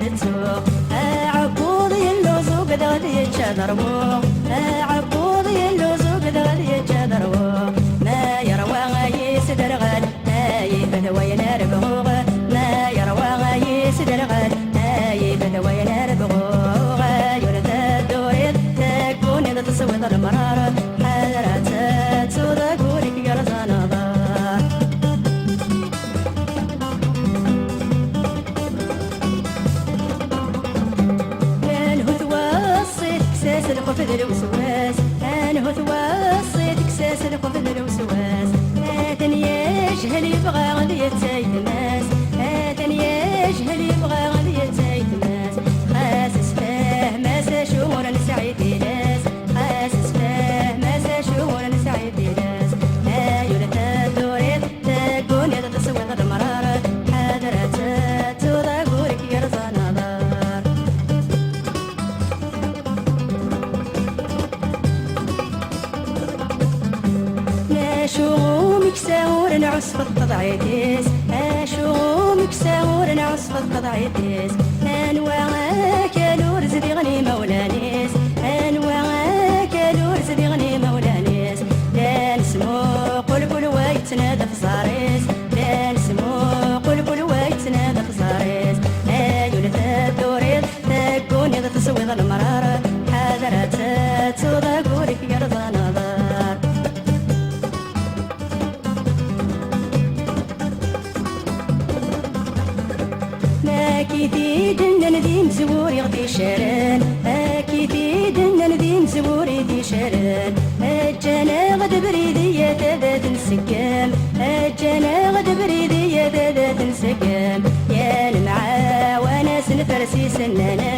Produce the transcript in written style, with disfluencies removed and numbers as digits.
السوق عبود اللوز وقدر يتشذروا عبود اللوز وقدر يتشذروا ما يروى يسدر غد يبدو ينربغوغ ما يروى يسدر غد يبدو ينربغوغ يرد الدوريد تكون إذا تسوي المرار حضرات تسوذ قولك يرزان ضار أنه توصي كساس الخفذ الوسواس أنه توصي كساس الخفذ الوسواس هاتن يجهل يبغى غادي يتسايد الناس هاتن يجهل يبغى غادي يتسايد الناس خاسس فاه ما ساشور نسعيد ناس خاسس فاه ما ساشور نسعيد ناس هايو تدوريد تكون يدا تسوي المرار حضرات توضا قولك يرزا نظار ناشومك ساور نعس في التضعيتيس ناشومك ساور نعس في التضعيتيس انواعك لور زدي غني مولانيس انواعك لور زدي غني مولانيس لا نسمو قلقل ويتنادى في صاريس لا نسمو قلقل ويتنادى في صاريس ايو لتدوريد تكون اذا تسوي المرار حضرات توضا قولك يرضى نظار أكيد إن نديم زوري غدي شران أكيد إن نديم زوري دي شران أجانا غد بريدية ذات نسكام أجانا غد بريدية ذات نسكام يا المعا وناس نفرسي سنانا